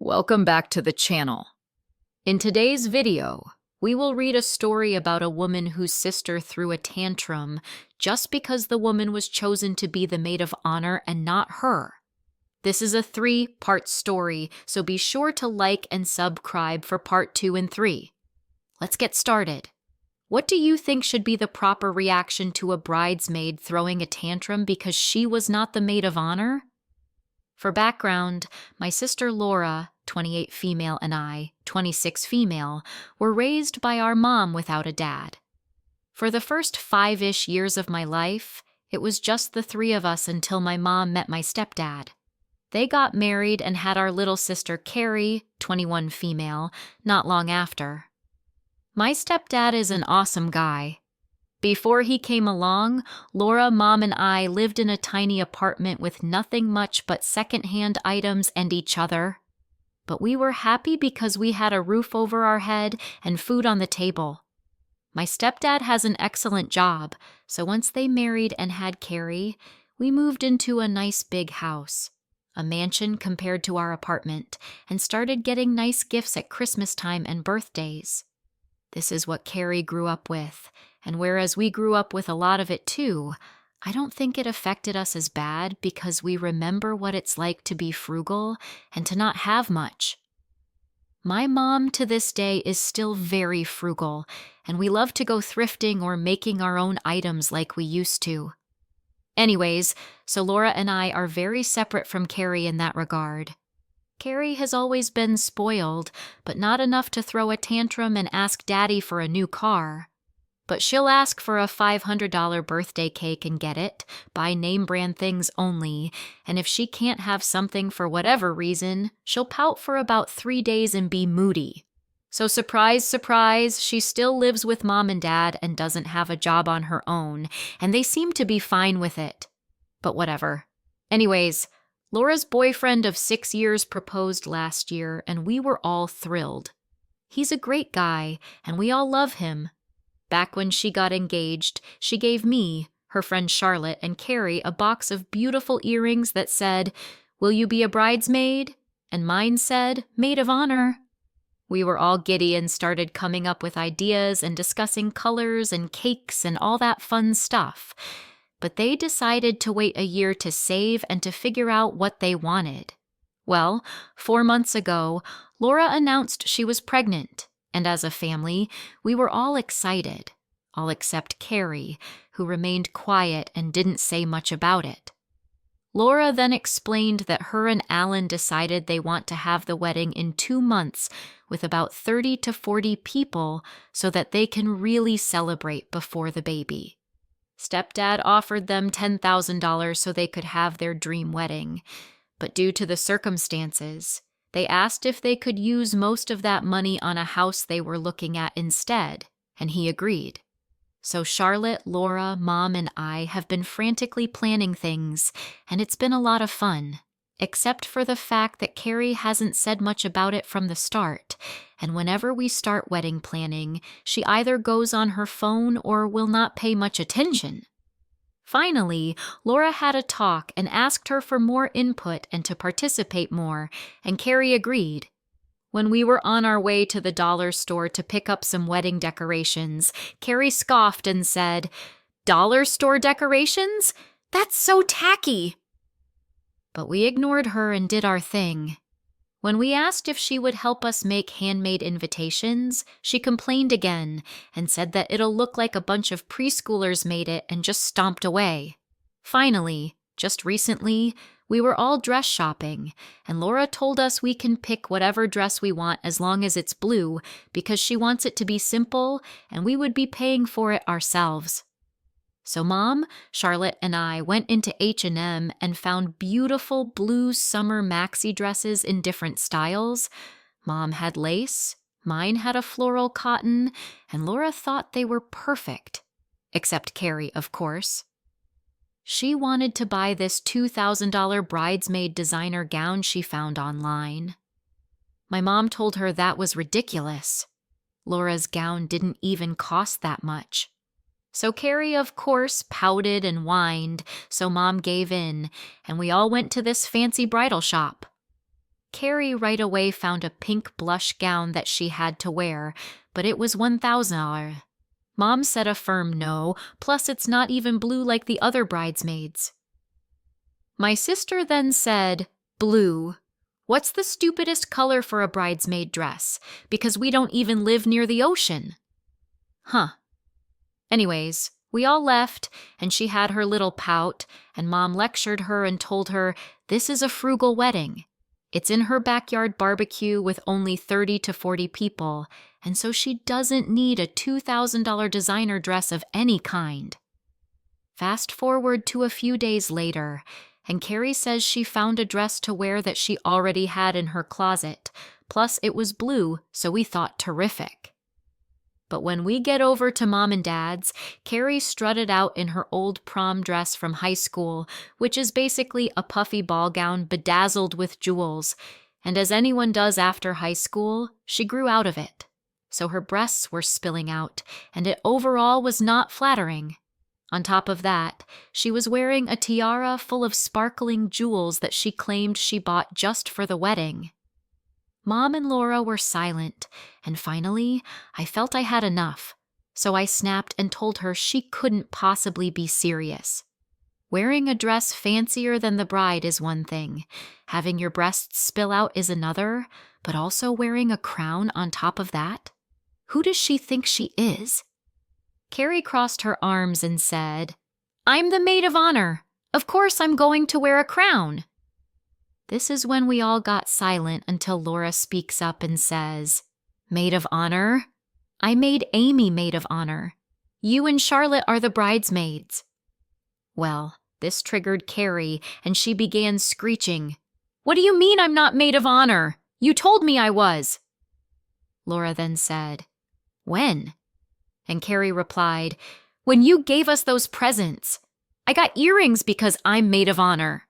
Welcome back to the channel. In today's video, we will read a story about a woman whose sister threw a tantrum just because the woman was chosen to be the maid of honor and not her. This is a 3-part story, so be sure to like and subscribe for part 2 and 3. Let's get started. What do you think should be the proper reaction to a bridesmaid throwing a tantrum because she was not the maid of honor? For background, my sister Laura, 28 female, and I, 26 female, were raised by our mom without a dad. For the first 5-ish years of my life, it was just the 3 of us until my mom met my stepdad. They got married and had our little sister Carrie, 21 female, not long after. My stepdad is an awesome guy. Before he came along, Laura, Mom, and I lived in a tiny apartment with nothing much but secondhand items and each other. But we were happy because we had a roof over our head and food on the table. My stepdad has an excellent job, so once they married and had Carrie, we moved into a nice big house, a mansion compared to our apartment, and started getting nice gifts at Christmas time and birthdays. This is what Carrie grew up with, and whereas we grew up with a lot of it too, I don't think it affected us as bad because we remember what it's like to be frugal and to not have much. My mom to this day is still very frugal, and we love to go thrifting or making our own items like we used to. Anyways, so Laura and I are very separate from Carrie in that regard. Carrie has always been spoiled, but not enough to throw a tantrum and ask Daddy for a new car. But she'll ask for a $500 birthday cake and get it, buy name brand things only, and if she can't have something for whatever reason, she'll pout for about 3 days and be moody. So surprise, surprise, she still lives with Mom and Dad and doesn't have a job on her own, and they seem to be fine with it. But whatever. Anyways, Laura's boyfriend of 6 years proposed last year, and we were all thrilled. He's a great guy, and we all love him. Back when she got engaged, she gave me, her friend Charlotte, and Carrie a box of beautiful earrings that said, "Will you be a bridesmaid?" And mine said, "Maid of Honor." We were all giddy and started coming up with ideas and discussing colors and cakes and all that fun stuff. But they decided to wait a year to save and to figure out what they wanted. Well, 4 months ago, Laura announced she was pregnant, and as a family, we were all excited, all except Carrie, who remained quiet and didn't say much about it. Laura then explained that her and Alan decided they want to have the wedding in 2 months with about 30 to 40 people so that they can really celebrate before the baby. Stepdad offered them $10,000 so they could have their dream wedding, but due to the circumstances, they asked if they could use most of that money on a house they were looking at instead, and he agreed. So Charlotte, Laura, Mom, and I have been frantically planning things, and it's been a lot of fun, except for the fact that Carrie hasn't said much about it from the start, and whenever we start wedding planning, she either goes on her phone or will not pay much attention. Finally, Laura had a talk and asked her for more input and to participate more, and Carrie agreed. When we were on our way to the dollar store to pick up some wedding decorations, Carrie scoffed and said, "Dollar store decorations? That's so tacky!" But we ignored her and did our thing. When we asked if she would help us make handmade invitations, she complained again and said that it'll look like a bunch of preschoolers made it and just stomped away. Finally, just recently, we were all dress shopping, and Laura told us we can pick whatever dress we want as long as it's blue because she wants it to be simple and we would be paying for it ourselves. So Mom, Charlotte, and I went into H&M and found beautiful blue summer maxi dresses in different styles. Mom had lace, mine had a floral cotton, and Laura thought they were perfect. Except Carrie, of course. She wanted to buy this $2,000 bridesmaid designer gown she found online. My mom told her that was ridiculous. Laura's gown didn't even cost that much. So Carrie, of course, pouted and whined, so Mom gave in, and we all went to this fancy bridal shop. Carrie right away found a pink blush gown that she had to wear, but it was $1,000. Mom said a firm no, plus it's not even blue like the other bridesmaids. My sister then said, "Blue. What's the stupidest color for a bridesmaid dress? Because we don't even live near the ocean." Huh. Anyways, we all left, and she had her little pout, and Mom lectured her and told her, this is a frugal wedding. It's in her backyard barbecue with only 30 to 40 people, and so she doesn't need a $2,000 designer dress of any kind. Fast forward to a few days later, and Carrie says she found a dress to wear that she already had in her closet, plus it was blue, so we thought terrific. But when we get over to Mom and Dad's, Carrie strutted out in her old prom dress from high school, which is basically a puffy ball gown bedazzled with jewels, and as anyone does after high school, she grew out of it. So her breasts were spilling out, and it overall was not flattering. On top of that, she was wearing a tiara full of sparkling jewels that she claimed she bought just for the wedding. Mom and Laura were silent, and finally, I felt I had enough, so I snapped and told her she couldn't possibly be serious. Wearing a dress fancier than the bride is one thing, having your breasts spill out is another, but also wearing a crown on top of that? Who does she think she is? Carrie crossed her arms and said, "I'm the maid of honor. Of course I'm going to wear a crown." This is when we all got silent until Laura speaks up and says, "Maid of honor? I made Amy maid of honor. You and Charlotte are the bridesmaids." Well, this triggered Carrie, and she began screeching, "What do you mean I'm not maid of honor? You told me I was." Laura then said, "When?" And Carrie replied, "When you gave us those presents. I got earrings because I'm maid of honor."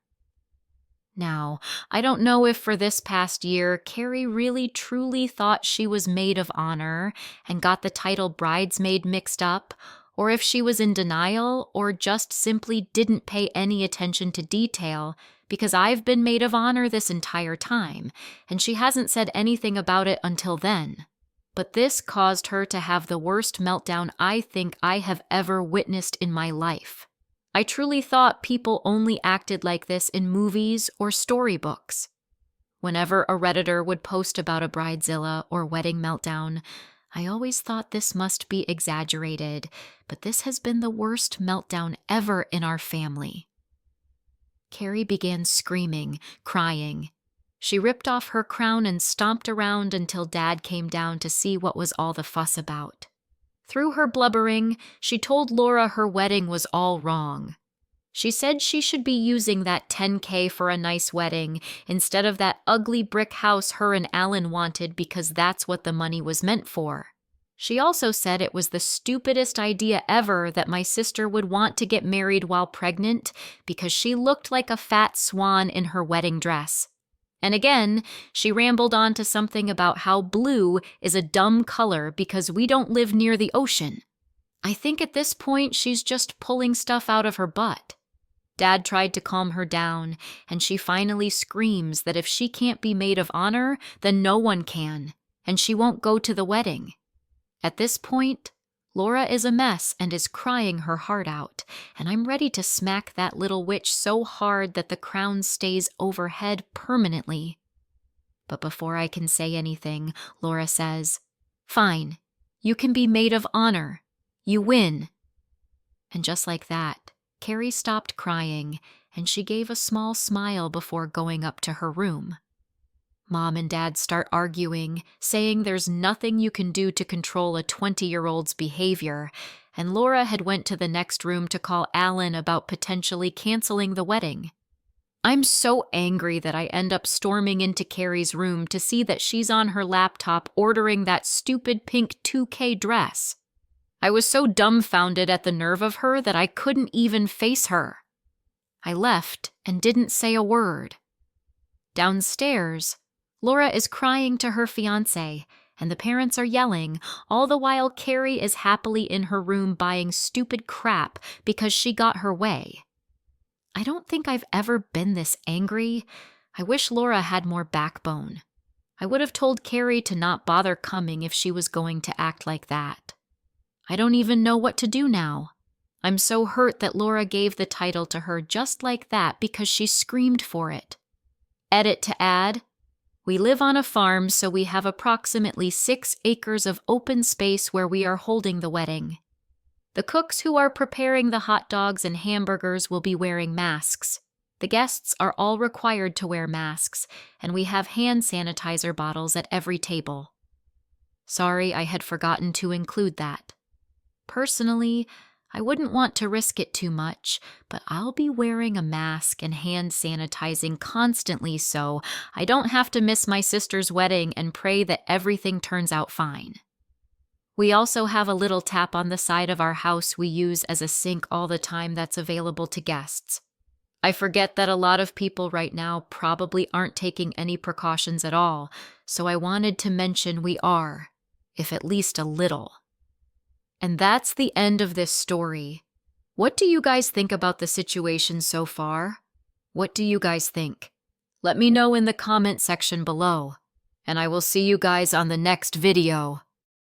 Now, I don't know if for this past year, Carrie really truly thought she was maid of honor and got the title bridesmaid mixed up, or if she was in denial or just simply didn't pay any attention to detail, because I've been maid of honor this entire time, and she hasn't said anything about it until then. But this caused her to have the worst meltdown I think I have ever witnessed in my life. I truly thought people only acted like this in movies or storybooks. Whenever a Redditor would post about a bridezilla or wedding meltdown, I always thought this must be exaggerated, but this has been the worst meltdown ever in our family. Carrie began screaming, crying. She ripped off her crown and stomped around until Dad came down to see what was all the fuss about. Through her blubbering, she told Laura her wedding was all wrong. She said she should be using that $10K for a nice wedding instead of that ugly brick house her and Alan wanted because that's what the money was meant for. She also said it was the stupidest idea ever that my sister would want to get married while pregnant because she looked like a fat swan in her wedding dress. And again, she rambled on to something about how blue is a dumb color because we don't live near the ocean. I think at this point she's just pulling stuff out of her butt. Dad tried to calm her down, and she finally screams that if she can't be maid of honor, then no one can, and she won't go to the wedding. At this point, Laura is a mess and is crying her heart out, and I'm ready to smack that little witch so hard that the crown stays overhead permanently. But before I can say anything, Laura says, "Fine, you can be maid of honor. You win." And just like that, Carrie stopped crying, and she gave a small smile before going up to her room. Mom and Dad start arguing, saying there's nothing you can do to control a 20-year-old's behavior, and Laura had went to the next room to call Alan about potentially canceling the wedding. I'm so angry that I end up storming into Carrie's room to see that she's on her laptop ordering that stupid pink 2K dress. I was so dumbfounded at the nerve of her that I couldn't even face her. I left and didn't say a word. Downstairs, Laura is crying to her fiancé, and the parents are yelling, all the while Carrie is happily in her room buying stupid crap because she got her way. I don't think I've ever been this angry. I wish Laura had more backbone. I would have told Carrie to not bother coming if she was going to act like that. I don't even know what to do now. I'm so hurt that Laura gave the title to her just like that because she screamed for it. Edit to add, we live on a farm, so we have approximately 6 acres of open space where we are holding the wedding. The cooks who are preparing the hot dogs and hamburgers will be wearing masks. The guests are all required to wear masks, and we have hand sanitizer bottles at every table. Sorry, I had forgotten to include that. Personally, I wouldn't want to risk it too much, but I'll be wearing a mask and hand sanitizing constantly so I don't have to miss my sister's wedding and pray that everything turns out fine. We also have a little tap on the side of our house we use as a sink all the time that's available to guests. I forget that a lot of people right now probably aren't taking any precautions at all, so I wanted to mention we are, if at least a little. And that's the end of this story. What do you guys think about the situation so far? What do you guys think? Let me know in the comment section below, and I will see you guys on the next video.